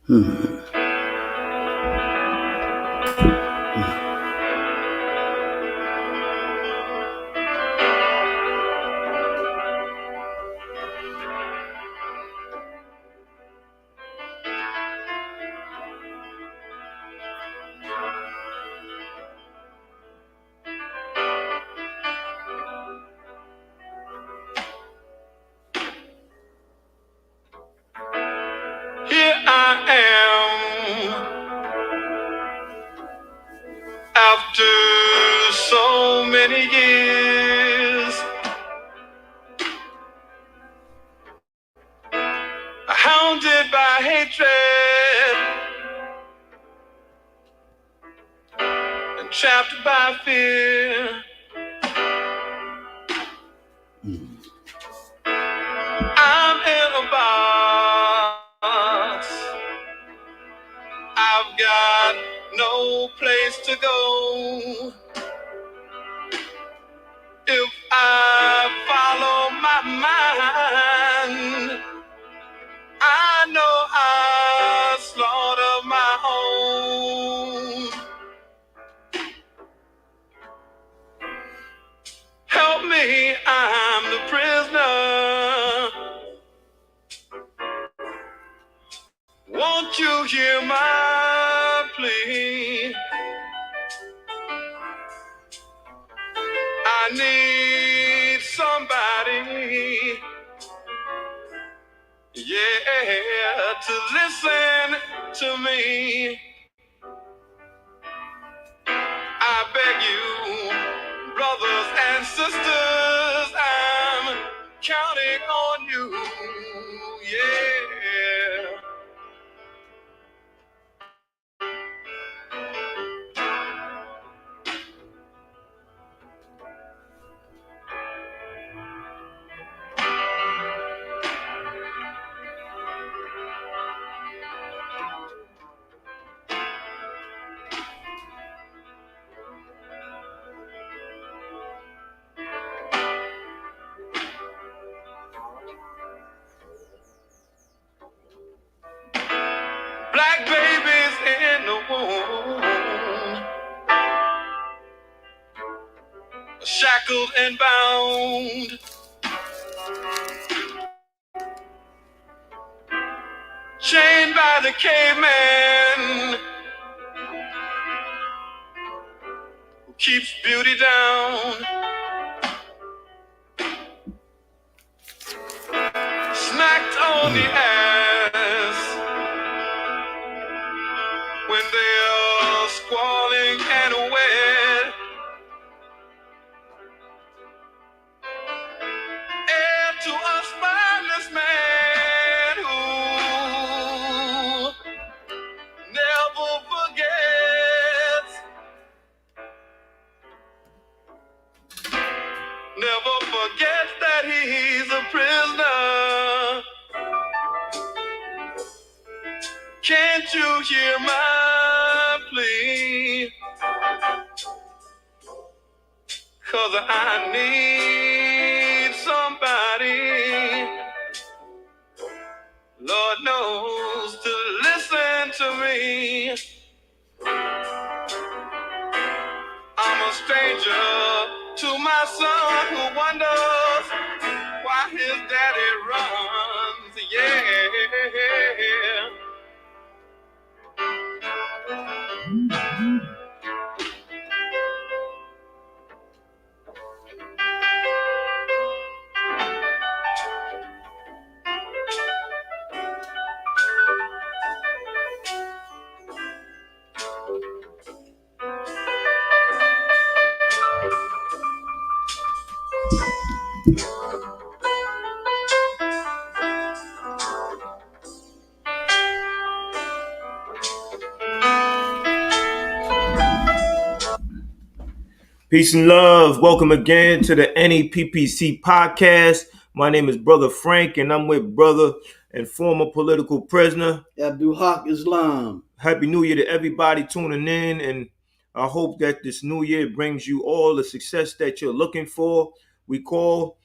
Hmm. Here I am after so many years, hounded by hatred and trapped by fear. I'm in a box. I've got no place to go. If I follow my mind, I know I slaughter my own. Help me, I'm the prisoner. Won't you hear my plea? I need somebody, yeah, to listen to me. I beg you, brothers and sisters, I'm counting on you, yeah. Black babies in the womb, shackled and bound, chained by the caveman who keeps beauty down, smacked on the ass when they're squalling and wet. Heir to a spineless man who never forgets, never forgets that he's a prisoner. Can't you hear my plea? 'Cause I need somebody, Lord knows, to listen to me. I'm a stranger to my son who wonders why his daddy runs, yeah. Peace and love. Welcome again to the NEPPC podcast. My name is Brother Frank, and I'm with brother and former political prisoner Abdul Haq Islam. Happy New Year to everybody tuning in, and I hope that this new year brings you all the success that you're looking for. We call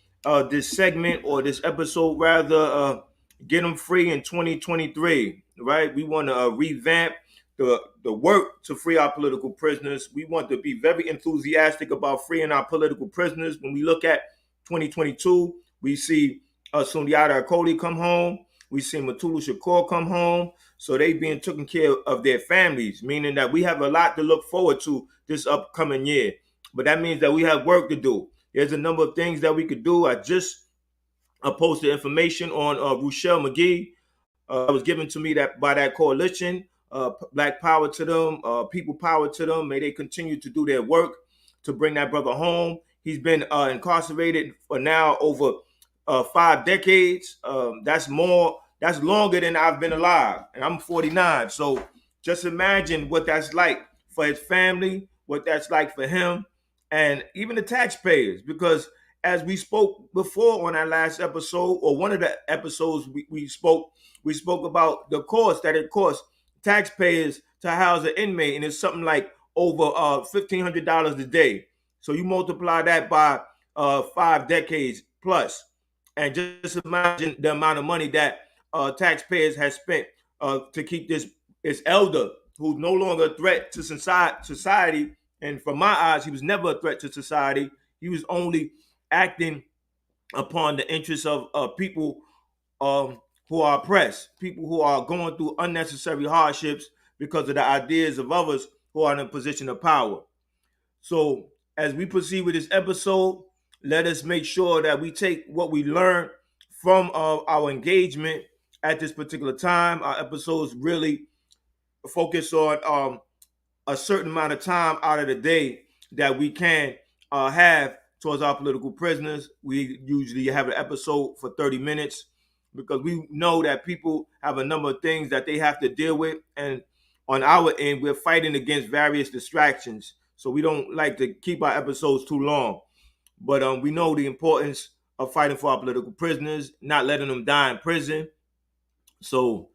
this segment, or this episode rather, get them free in 2023, right? We want to revamp the work to free our political prisoners. We want to be very enthusiastic about freeing our political prisoners. When we look at 2022, we see Sundiata Acoli come home. We see Mutulu Shakur come home. So they being taken care of their families, meaning that we have a lot to look forward to this upcoming year. But that means that we have work to do. There's a number of things that we could do. I just posted information on Ruchell McGee. It was given to me by that coalition. Black power to them, people power to them. May they continue to do their work to bring that brother home. He's been incarcerated for now over 5 decades. That's longer than I've been alive, and I'm 49. So just imagine what that's like for his family, what that's like for him, and even the taxpayers. Because as we spoke before on our last episode, or one of the episodes we spoke about the cost that it costs taxpayers to house an inmate, and it's something like over $1,500 a day. So you multiply that by 5 decades plus, and just imagine the amount of money that taxpayers have spent to keep this elder, who's no longer a threat to society. And from my eyes, he was never a threat to society. He was only acting upon the interests of people who are oppressed, people who are going through unnecessary hardships because of the ideas of others who are in a position of power. So as we proceed with this episode, let us make sure that we take what we learned from our engagement at this particular time. Our episodes really focus on a certain amount of time out of the day that we can have towards our political prisoners. We usually have an episode for 30 minutes because we know that people have a number of things that they have to deal with. And on our end, we're fighting against various distractions. So we don't like to keep our episodes too long. But we know the importance of fighting for our political prisoners, not letting them die in prison. So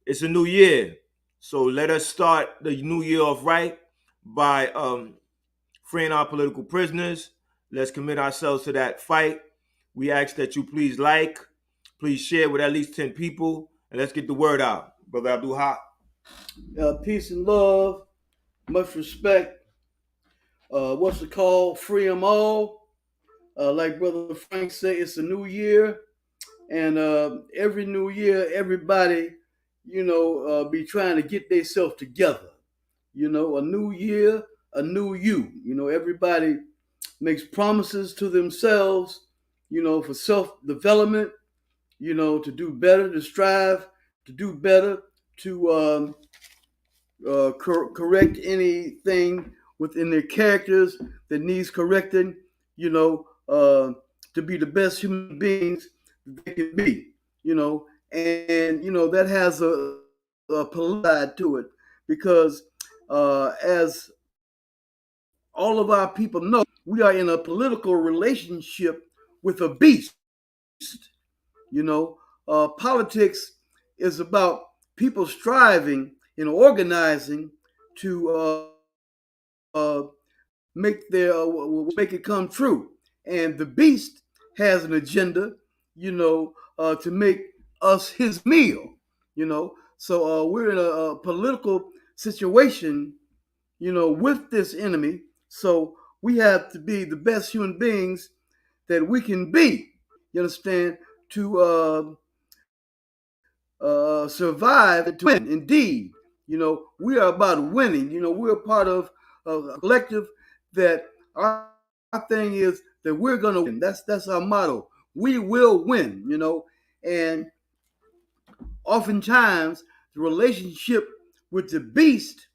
it's a new year. So let us start the new year off right by freeing our political prisoners. Let's commit ourselves to that fight. We ask that you please share with at least 10 people, and let's get the word out. Brother Abdul Haq. Peace and love, much respect. What's it called? Free them all. Like Brother Frank said, it's a new year. And every new year, everybody, be trying to get themselves together. A new year, a new you. Everybody makes promises to themselves, for self-development, to do better, to strive to do better, to correct anything within their characters that needs correcting, to be the best human beings they can be, and that has a political side to it, because as all of our people know, we are in a political relationship with a beast. Politics is about people striving and organizing to make it come true. And the beast has an agenda, to make us his meal, So we're in a political situation, with this enemy. So we have to be the best human beings that we can be, you understand, to survive and to win. Indeed, we are about winning. We're a part of a collective that our thing is that we're going to win. That's our motto. We will win, and oftentimes the relationship with the beast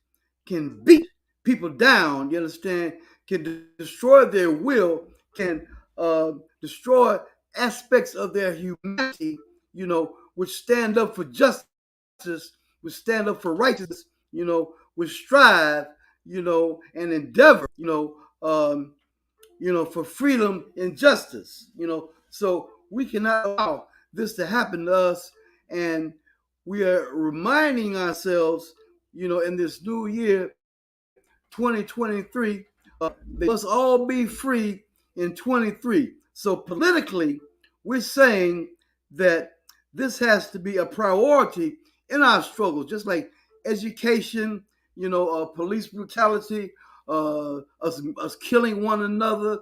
can beat people down, you understand, can destroy their will, can destroy aspects of their humanity, which stand up for justice, which stand up for righteousness, which strive, and endeavor, for freedom and justice, So we cannot allow this to happen to us, and we are reminding ourselves, in this new year, 2023, they must all be free in 23. So politically, we're saying that this has to be a priority in our struggle, just like education, police brutality, us killing one another,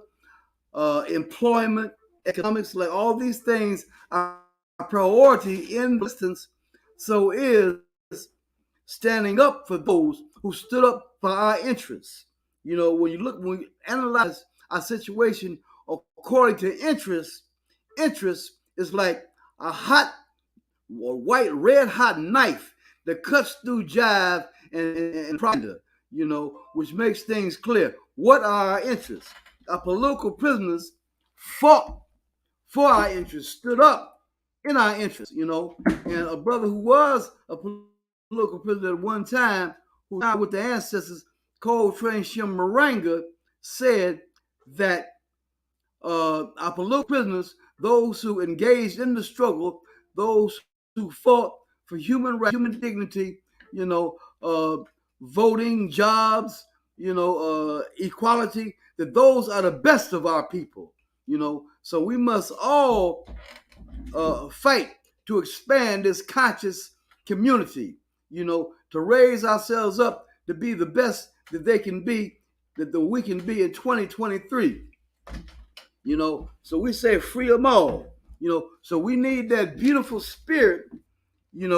employment, economics, like all these things are a priority in distance. So is standing up for those who stood up for our interests. When you analyze our situation according to interest is like a hot or white, red hot knife that cuts through jive and propaganda, which makes things clear. What are our interests? Our political prisoners fought for our interests, stood up in our interests, and a brother who was a political prisoner at one time, who died with the ancestors, Coltrane Shimaranga, said that our political prisoners, those who engaged in the struggle, those who fought for human rights, human dignity, voting, jobs, equality, that those are the best of our people, So we must all fight to expand this conscious community, to raise ourselves up to be the best that they can be, that we can be in 2023. So we say free them all. So we need that beautiful spirit, in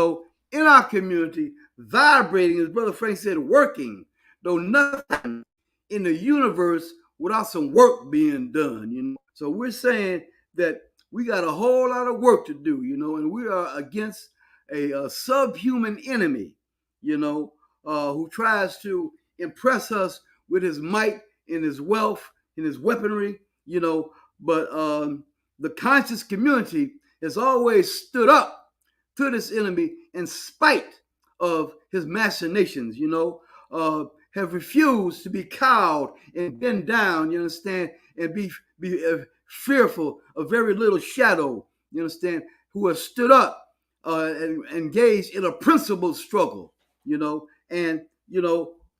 our community, vibrating, as Brother Frank said, working, though nothing in the universe without some work being done, So we're saying that we got a whole lot of work to do, and we are against a subhuman enemy, who tries to impress us with his might and his wealth and his weaponry, but the conscious community has always stood up to this enemy in spite of his machinations, have refused to be cowed and bend down, you understand, and be fearful of very little shadow, you understand, who have stood up and engaged in a principled struggle, and,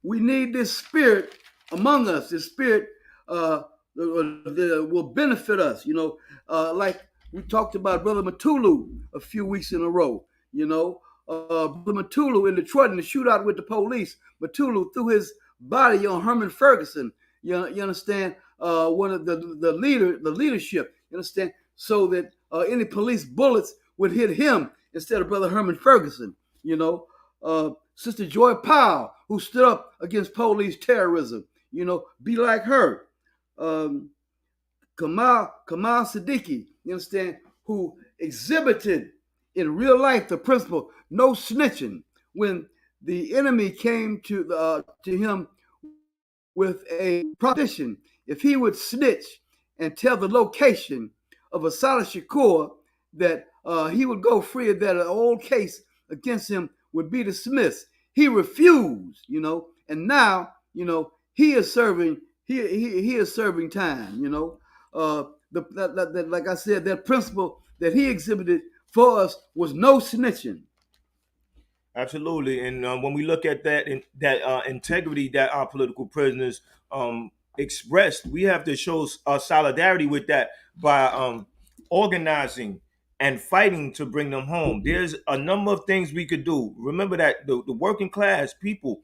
we need this spirit among us, this spirit that will benefit us, like we talked about Brother Matulu a few weeks in a row, Brother Matulu in Detroit in the shootout with the police. Matulu threw his body on Herman Ferguson, you understand, one of the leadership, you understand, so that any police bullets would hit him instead of Brother Herman Ferguson, Sister Joy Powell, who stood up against police terrorism, be like her. Kamal Siddiqui, you understand, who exhibited in real life the principle no snitching when the enemy came to him with a proposition. If he would snitch and tell the location of Assata Shakur, that he would go free, that an old case against him would be dismissed. He refused, and now, he is serving. He is serving time. Like I said, that principle that he exhibited for us was no snitching. Absolutely, and when we look at that integrity that our political prisoners expressed, we have to show solidarity with that by organizing and fighting to bring them home. There's a number of things we could do. Remember that the working class people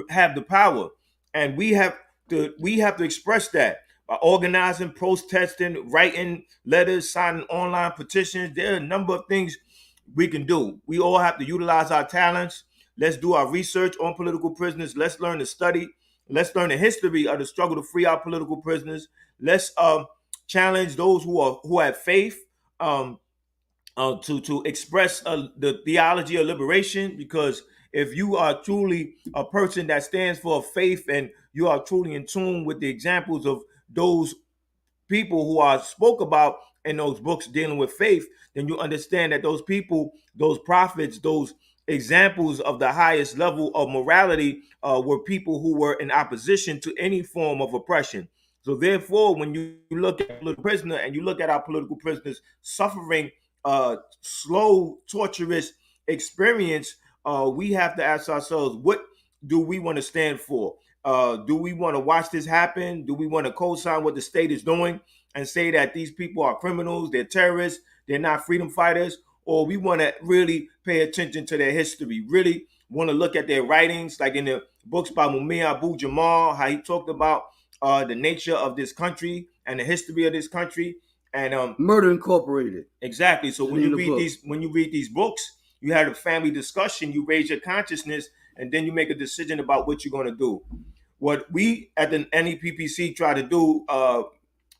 have the power, and we have to express that by organizing, protesting, writing letters, signing online petitions. There are a number of things we can do. We all have to utilize our talents. Let's do our research on political prisoners. Let's learn to study. Let's learn the history of the struggle to free our political prisoners. Let's challenge those who have faith to express the theology of liberation. Because if you are truly a person that stands for faith and you are truly in tune with the examples of those people who are spoke about in those books dealing with faith, then you understand that those people, those prophets, those examples of the highest level of morality were people who were in opposition to any form of oppression. So therefore, when you look at a political prisoner and you look at our political prisoners suffering slow, torturous experience, we have to ask ourselves, what do we want to stand for? Do we want to watch this happen? Do we want to co-sign what the state is doing and say that these people are criminals, they're terrorists, they're not freedom fighters? or we want to really pay attention to their history, really want to look at their writings, like in the books by Mumia Abu Jamal, how he talked about the nature of this country and the history of this country. And Murder Incorporated. exactly. So The when name you of the read book. these books, you have a family discussion, you raise your consciousness, and then you make a decision about what you're going to do. What we at the NEPPC try to do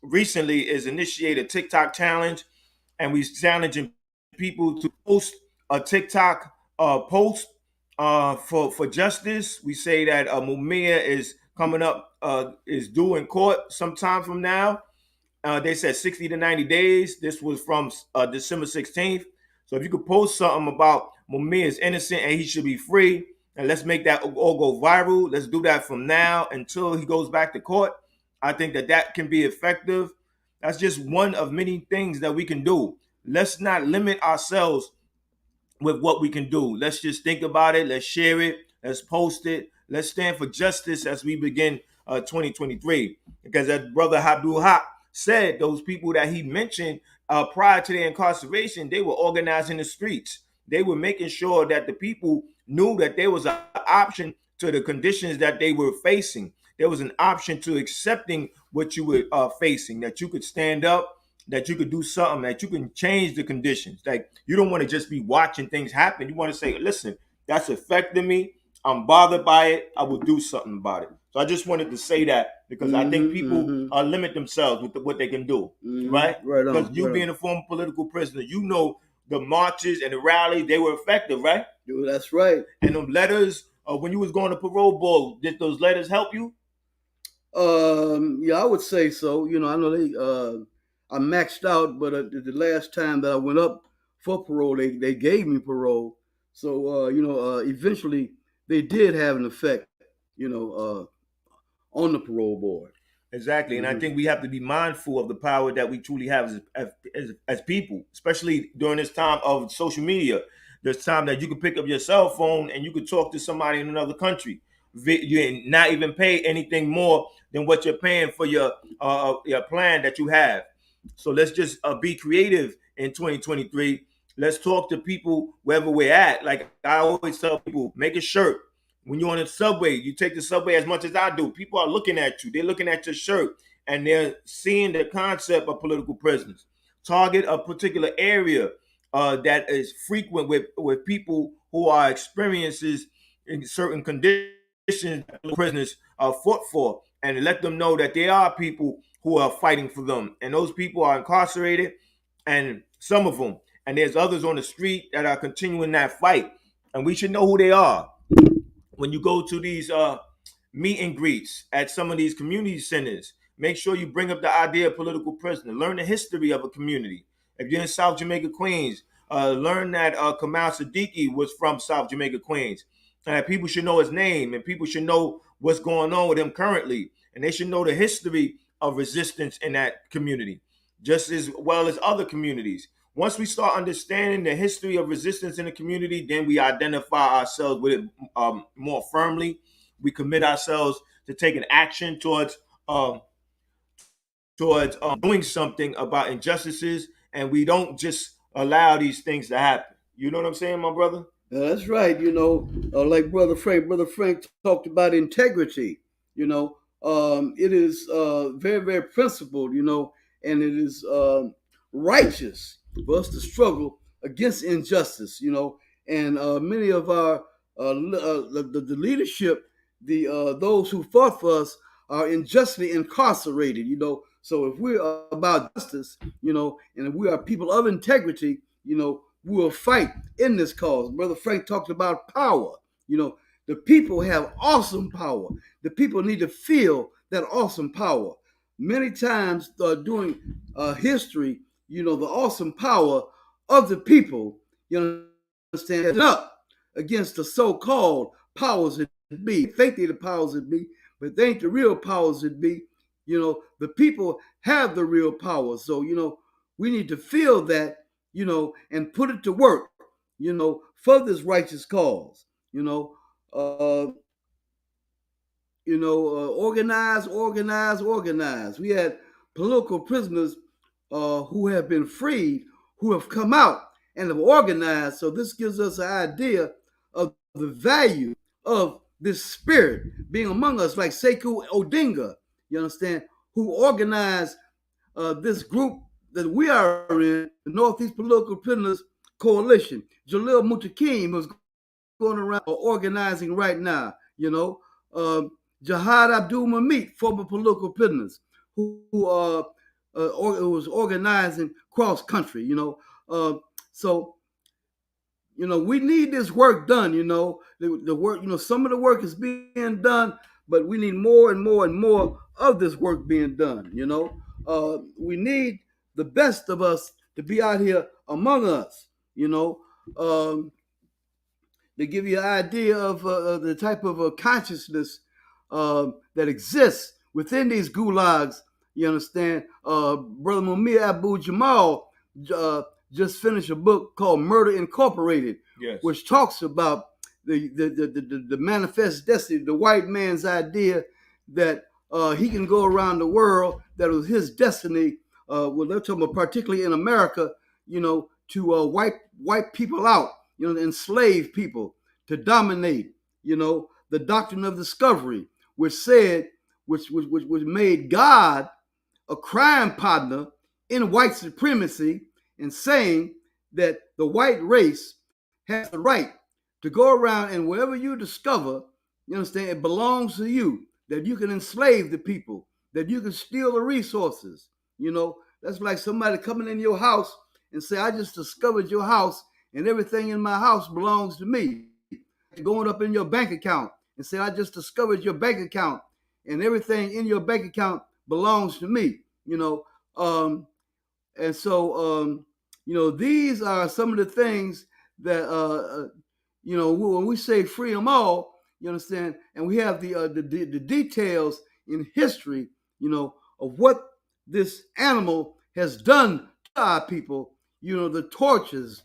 recently is initiate a TikTok challenge, and we challenging people to post a TikTok post for justice. We say that Mumia is coming up, is due in court sometime from now. They said 60 to 90 days. This was from December 16th. So if you could post something about Mumia is innocent and he should be free, and let's make that all go viral. Let's do that from now until he goes back to court. I think that can be effective. That's just one of many things that we can do. Let's not limit ourselves with what we can do. Let's just think about it. Let's share it. Let's post it. Let's stand for justice as we begin 2023. Because as Brother Abdul Haq said, those people that he mentioned prior to their incarceration, they were organizing the streets. They were making sure that the people knew that there was an option to the conditions that they were facing. There was an option to accepting what you were facing, that you could stand up, that you could do something, that you can change the conditions. Like, you don't want to just be watching things happen. You want to say, listen, that's affecting me. I'm bothered by it. I will do something about it. So I just wanted to say that because I think people limit themselves with what they can do, right? Right on. Because you being a former political prisoner, you know the marches and the rallies, they were effective, right? That's right. And them letters, when you was going to parole board, did those letters help you? Yeah, I would say so. You know, I know I maxed out, but the last time that I went up for parole, they gave me parole. So eventually they did have an effect, on the parole board. Exactly, and I think we have to be mindful of the power that we truly have as people, especially during this time of social media. There's time that you can pick up your cell phone and you could talk to somebody in another country. You not even pay anything more than what you're paying for your plan that you have. So let's just be creative in 2023. Let's talk to people wherever we're at. Like I always tell people, make a shirt. When you're on the subway, you take the subway as much as I do. People are looking at you. They're looking at your shirt and they're seeing the concept of political prisoners. Target a particular area that is frequent with people who are experiences in certain conditions that prisoners are fought for, and let them know that there are people who are fighting for them. And those people are incarcerated, and some of them. And there's others on the street that are continuing that fight. And we should know who they are. When you go to these meet and greets at some of these community centers, make sure you bring up the idea of political prisoner. Learn the history of a community. If you're in South Jamaica, Queens, learn that Kamal Siddiqui was from South Jamaica, Queens. People should know his name, and people should know what's going on with him currently. And they should know the history of resistance in that community, just as well as other communities. Once we start understanding the history of resistance in the community, then we identify ourselves with it more firmly. We commit ourselves to taking action towards doing something about injustices, and we don't just allow these things to happen. You know what I'm saying, my brother? That's right. Like Brother Frank talked about integrity. It is very, very principled, and it is righteous for us to struggle against injustice, and many of our the leadership, those who fought for us are unjustly incarcerated, So if we're about justice, and if we are people of integrity, we will fight in this cause. Brother Frank talked about power. The people have awesome power. The people need to feel that awesome power. Many times during history, the awesome power of the people, stand up against the so-called powers that be. They think they're the powers that be, but they ain't the real powers that be. The people have the real power. So, we need to feel that, and put it to work, for this righteous cause, organize. We had political prisoners who have been freed, who have come out and have organized. So this gives us an idea of the value of this spirit being among us, like Sekou Odinga, you understand, who organized this group that we are in, the Northeast Political Prisoners Coalition. Jalil Mutakim was going around organizing right now, you know. Jihad Abdul Mamit, former political prisoners, who was organizing cross country, you know. So, you know, we need this work done, you know. The work, you know, some of the work is being done, but we need more and more and more of this work being done, you know. We need the best of us to be out here among us, you know. To give you an idea of the type of consciousness that exists within these gulags, you understand? Brother Mumia Abu Jamal just finished a book called Murder Incorporated, Yes. which talks about the manifest destiny, the white man's idea that he can go around the world, that it was his destiny. Well, they're talking about particularly in America, you know, to wipe people out, you know, enslave people, to dominate, you know, the doctrine of discovery, which said, which made God a crime partner in white supremacy, and saying that the white race has the right to go around and wherever you discover, you understand, it belongs to you, that you can enslave the people, that you can steal the resources. You know, that's like somebody coming in your house and say, I just discovered your house and everything in my house belongs to me. Going up in your bank account and say, I just discovered your bank account and everything in your bank account belongs to me, you know. And so, you know, these are some of the things that, you know, when we say free them all, you understand, and we have the details in history, you know, of what this animal has done to our people, you know, the tortures,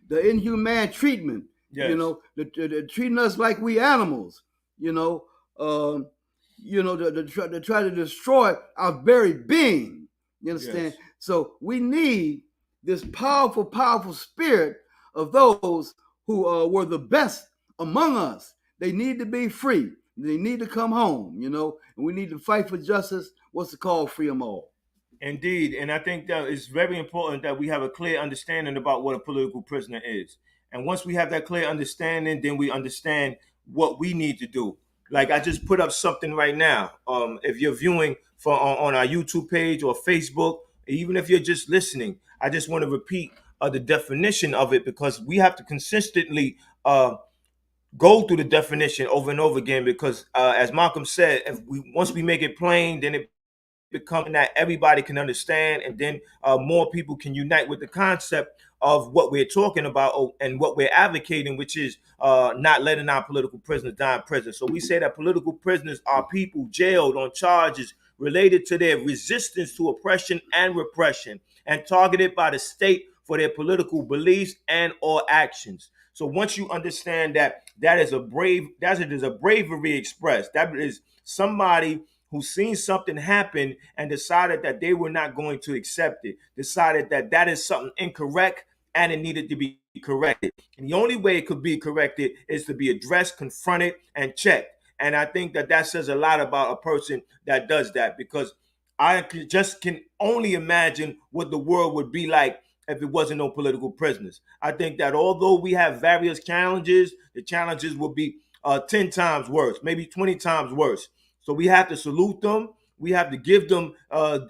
the inhumane treatment, Yes. you know, the treating us like we animals, you know, to try to destroy our very being. You understand? Yes. So we need this powerful, powerful spirit of those who were the best among us. They need to be free. They need to come home, you know, and we need to fight for justice. What's it called? Free them all. Indeed, and I think that it's very important that we have a clear understanding about what a political prisoner is. And once we have that clear understanding, then we understand what we need to do. Like I just put up something right now. If you're viewing on our YouTube page or Facebook, even if you're just listening, I just want to repeat the definition of it, because we have to consistently go through the definition over and over again. Because as Malcolm said, once we make it plain, then it becoming that everybody can understand, and then more people can unite with the concept of what we're talking about and what we're advocating, which is not letting our political prisoners die in prison. So we say that political prisoners are people jailed on charges related to their resistance to oppression and repression, and targeted by the state for their political beliefs and or actions. So once you understand that that is a bravery expressed, that is somebody who seen something happen and decided that they were not going to accept it, decided that that is something incorrect and it needed to be corrected. And the only way it could be corrected is to be addressed, confronted, and checked. And I think that that says a lot about a person that does that, because I just can only imagine what the world would be like if it wasn't no political prisoners. I think that although we have various challenges, the challenges will be 10 times worse, maybe 20 times worse. So we have to salute them. We have to give them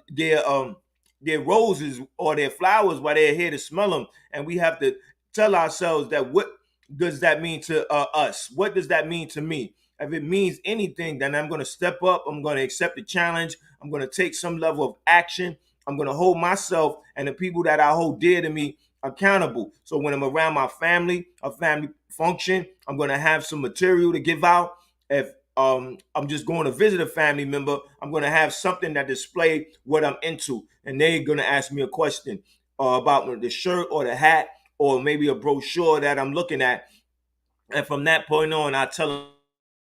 their roses or their flowers while they're here to smell them. And we have to tell ourselves that what does that mean to us? What does that mean to me? If it means anything, then I'm going to step up. I'm going to accept the challenge. I'm going to take some level of action. I'm going to hold myself and the people that I hold dear to me accountable. So when I'm around my family, a family function, I'm going to have some material to give out. If I'm just going to visit a family member, I'm going to have something that display what I'm into. And they're going to ask me a question about the shirt or the hat or maybe a brochure that I'm looking at. And from that point on, I tell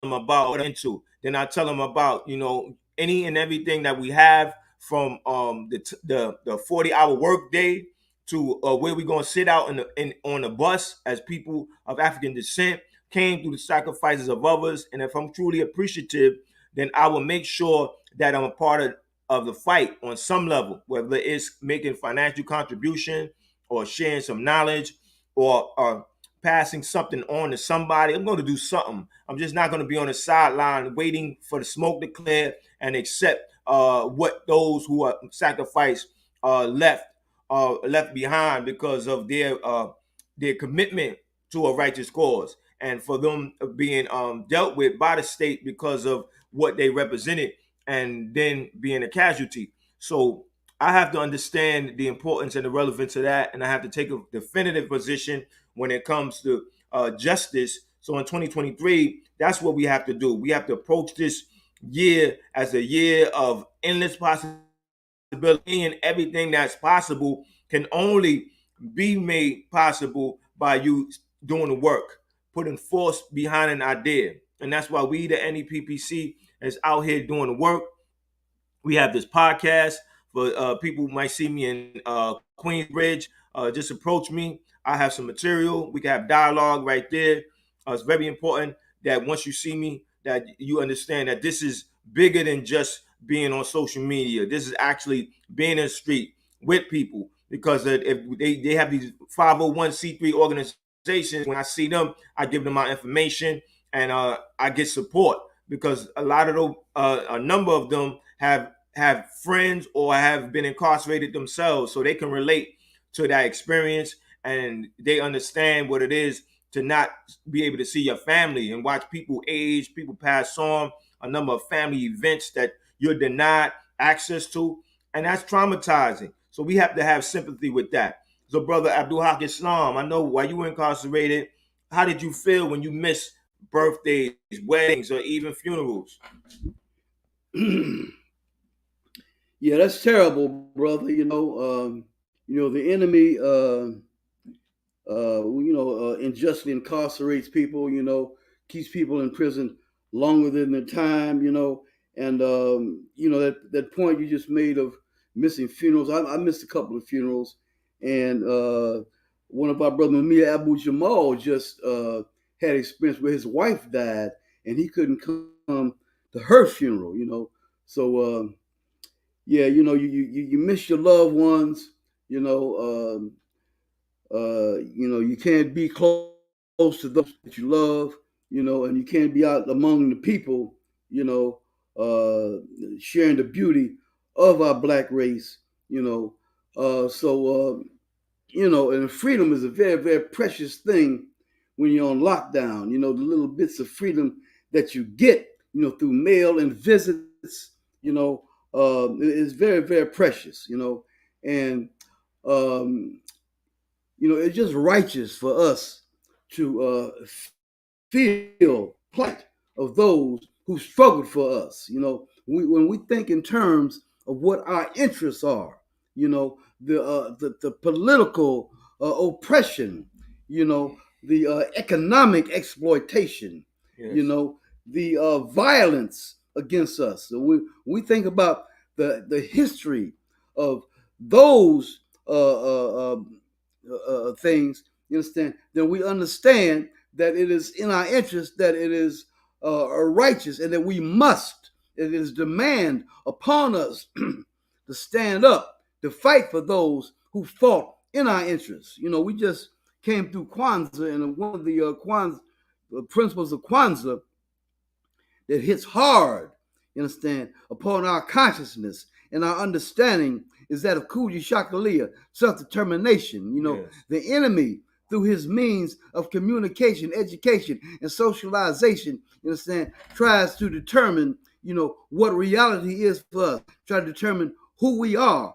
them about what I'm into. Then I tell them about, you know, any and everything that we have from the 40-hour work day to where we gonna sit out on the bus as people of African descent came through the sacrifices of others. And if I'm truly appreciative, then I will make sure that I'm a part of the fight on some level, whether it's making financial contribution or sharing some knowledge or passing something on to somebody. I'm going to do something. I'm just not going to be on the sideline waiting for the smoke to clear and accept what those who are sacrificed left behind because of their commitment to a righteous cause, and for them being dealt with by the state because of what they represented and then being a casualty. So I have to understand the importance and the relevance of that, and I have to take a definitive position when it comes to justice. So in 2023, that's what we have to do. We have to approach this year as a year of endless possibility, and everything that's possible can only be made possible by you doing the work, putting force behind an idea. And that's why we, the NEPPC, is out here doing the work. We have this podcast for people who might see me in Queensbridge. Just approach me. I have some material. We can have dialogue right there. It's very important that once you see me, that you understand that this is bigger than just being on social media. This is actually being in the street with people, because if they have these 501c3 organizations, when I see them, I give them my information and I get support, because a lot of those, a number of them have friends or have been incarcerated themselves, so they can relate to that experience and they understand what it is to not be able to see your family and watch people age, people pass on, a number of family events that you're denied access to, and that's traumatizing. So we have to have sympathy with that. So Brother Abdul Haq Islam, I know while you were incarcerated, how did you feel when you missed birthdays, weddings, or even funerals? Yeah, that's terrible, brother. The enemy, unjustly incarcerates people. Keeps people in prison longer than their time. And that point you just made of missing funerals. I missed a couple of funerals, and one of our brother Mumia Abu Jamal just had experience where his wife died, and he couldn't come to her funeral. So. Yeah, you miss your loved ones. You can't be close to those that you love. And you can't be out among the people. Sharing the beauty of our black race. And freedom is a very, very precious thing when you're on lockdown. The little bits of freedom that you get, through mail and visits. It's very, very precious, and it's just righteous for us to feel plight of those who struggled for us. When we think in terms of what our interests are, the political oppression, the economic exploitation, Yes. The violence against us. So we think about the history of those things, you understand, then we understand that it is in our interest, that it is righteous, and that it is demand upon us to stand up, to fight for those who fought in our interests. We just came through Kwanzaa, and one of the principles of Kwanzaa that hits hard, you understand, upon our consciousness and our understanding is that of Kuji Shakalia, self-determination. Yes. The enemy, through his means of communication, education, and socialization, you understand, tries to determine, what reality is for us, try to determine who we are,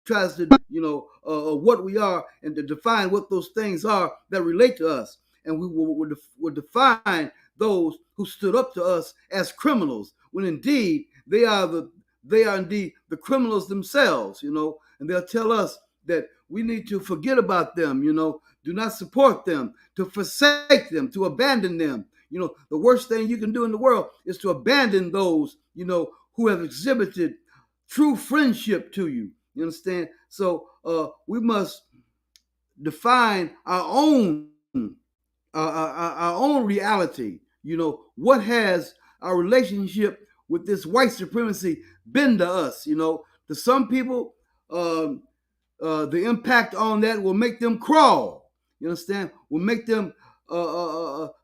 tries to, what we are, and to define what those things are that relate to us. And we will define those who stood up to us as criminals, when indeed they are indeed the criminals themselves, and they'll tell us that we need to forget about them, do not support them, to forsake them, to abandon them. The worst thing you can do in the world is to abandon those, who have exhibited true friendship to you. You understand? So we must define our own reality. You know, what has our relationship with this white supremacy been to us? You know, to some people, the impact on that will make them crawl. You understand? Will make them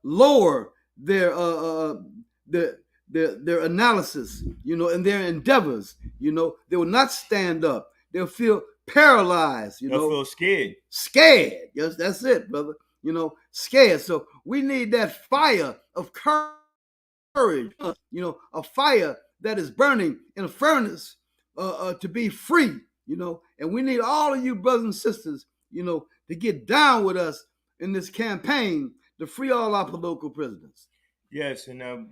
lower their their analysis. You know, and their endeavors. You know, they will not stand up. They'll feel paralyzed. You They'll know, feel scared. Scared. Yes, that's it, brother. You know, scared. So we need that fire of courage. You know, a fire that is burning in a furnace to be free. You know, and we need all of you brothers and sisters, you know, to get down with us in this campaign to free all our political prisoners. Yes, and I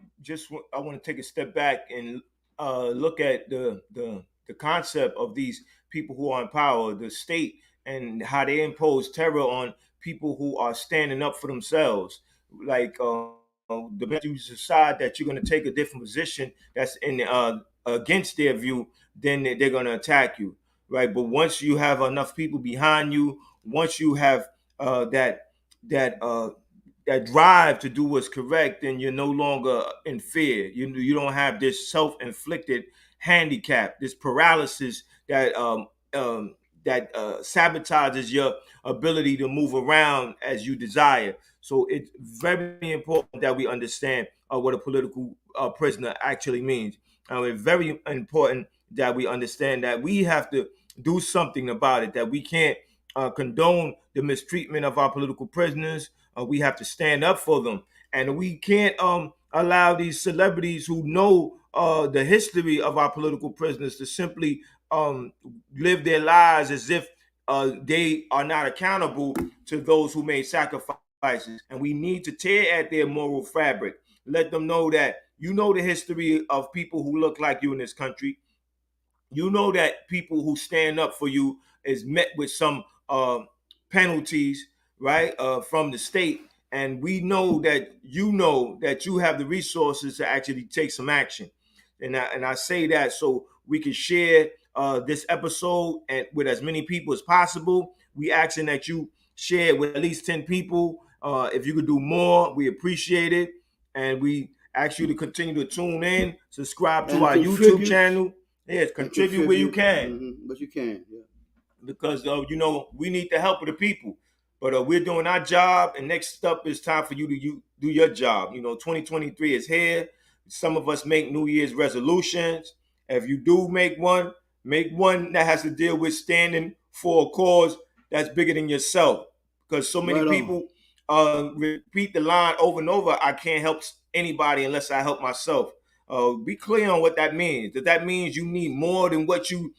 want to take a step back and look at the concept of these people who are in power, the state, and how they impose terror on people who are standing up for themselves. Like the minute you decide that you're going to take a different position that's in against their view, then they're going to attack you, right? But once you have enough people behind you, once you have that that drive to do what's correct, then you're no longer in fear. You don't have this self-inflicted handicap, this paralysis that sabotages your ability to move around as you desire. So it's very important that we understand what a political prisoner actually means. It's very important that we understand that we have to do something about it, that we can't condone the mistreatment of our political prisoners. We have to stand up for them, and we can't allow these celebrities who know the history of our political prisoners to simply live their lives as if they are not accountable to those who made sacrifices. And we need to tear at their moral fabric. Let them know that you know the history of people who look like you in this country. You know that people who stand up for you is met with some penalties, right, from the state. And we know that you have the resources to actually take some action. And I say that so we can share this episode and with as many people as possible. We asking that you share it with at least 10 people. If you could do more, we appreciate it. And we ask you to continue to tune in, subscribe to And our YouTube channel. Yes, contribute where you can. But you can, yeah. Because we need the help of the people. But we're doing our job, and next up is time for you to do your job. 2023 is here. Some of us make New Year's resolutions. If you do make one that has to deal with standing for a cause that's bigger than yourself. Because so many people repeat the line over and over, I can't help anybody unless I help myself. Be clear on what that means. Does that mean you need more than what you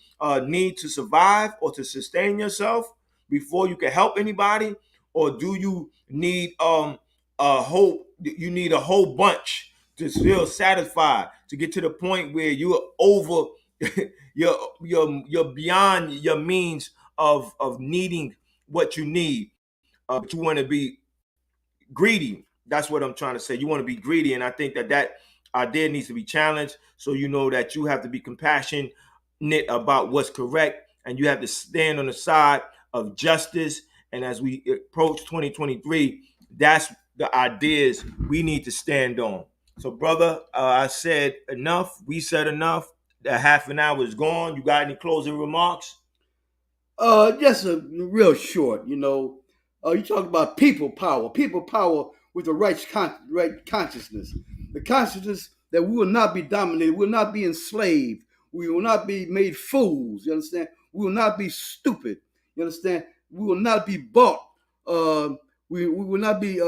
need to survive or to sustain yourself before you can help anybody? Or do you need you need a whole bunch to feel satisfied, to get to the point where you're over you're beyond your means of needing what you need, but you want to be greedy. That's what I'm trying to say. You want to be greedy, and I think that idea needs to be challenged. So you know that you have to be compassionate about what's correct, and you have to stand on the side of justice. And as we approach 2023, that's the ideas we need to stand on. So, brother, I said enough. We said enough. The half an hour is gone. You got any closing remarks? Just a real short. You talk about people power with the right consciousness, the consciousness that we will not be dominated, we will not be enslaved, we will not be made fools. You understand? We will not be stupid. You understand? We will not be bought. We will not be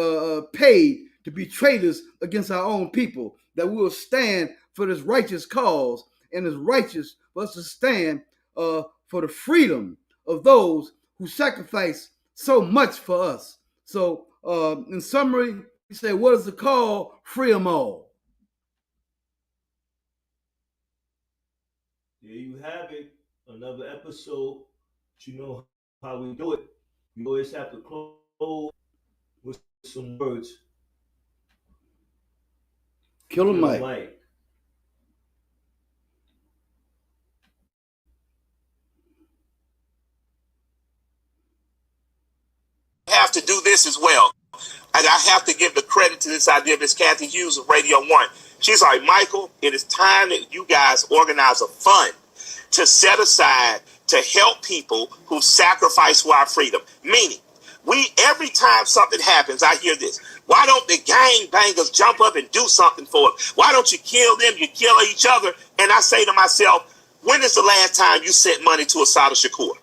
paid to be traitors against our own people. That we will stand for this righteous cause, and it's righteous for us to stand for the freedom of those who sacrifice so much for us. So, in summary, we say, what is the call? Free them all. There you have it. Another episode. You know how we do it. We always have to close with some words. Kill 'em, Mike. this as well. And I have to give the credit to this idea of this Kathy Hughes of Radio 1. She's like, Michael, it is time that you guys organize a fund to set aside to help people who sacrifice for our freedom. Meaning, every time something happens, I hear this. Why don't the gang bangers jump up and do something for us? Why don't you kill them? You kill each other. And I say to myself, when is the last time you sent money to Assata Shakur?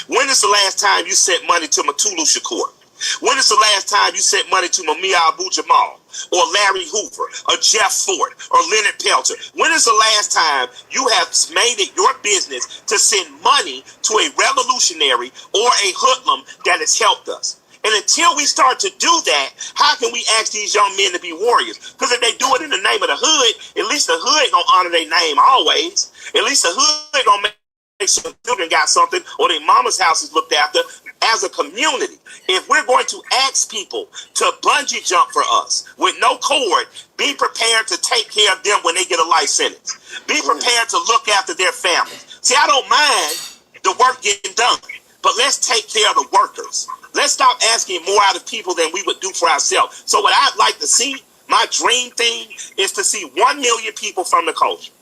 When is the last time you sent money to Mutulu Shakur? When is the last time you sent money to Mumia Abu-Jamal or Larry Hoover or Jeff Ford or Leonard Peltier? When is the last time you have made it your business to send money to a revolutionary or a hoodlum that has helped us? And until we start to do that, how can we ask these young men to be warriors? Because if they do it in the name of the hood, at least the hood gonna honor their name always. At least the hood gonna make sure the children got something or their mama's house is looked after. As a community, if we're going to ask people to bungee jump for us with no cord, be prepared to take care of them when they get a life sentence. Be prepared to look after their families. See, I don't mind the work getting done, but let's take care of the workers. Let's stop asking more out of people than we would do for ourselves. So what I'd like to see, my dream thing, is to see 1 million people from the culture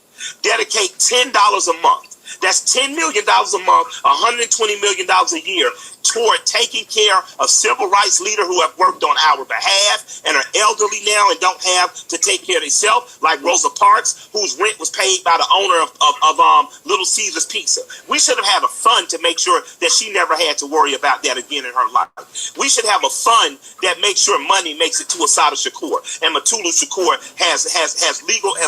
dedicate $10 a month. That's $10 million a month, $120 million a year toward taking care of civil rights leaders who have worked on our behalf and are elderly now and don't have to take care of themselves, like Rosa Parks, whose rent was paid by the owner of Little Caesars Pizza. We should have had a fund to make sure that she never had to worry about that again in her life. We should have a fund that makes sure money makes it to Assata Shakur, and Mutulu Shakur has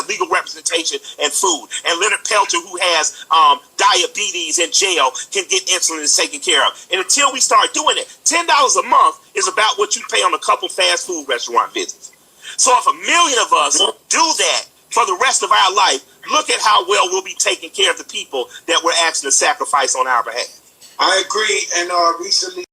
legal representation and food, and Leonard Peltier, who has diabetes in jail, can get insulin and taken care of. And until we start doing it, $10 a month is about what you pay on a couple fast food restaurant visits. So if 1 million of us do that for the rest of our life, look at how well we'll be taking care of the people that we're asking to sacrifice on our behalf. I agree. And recently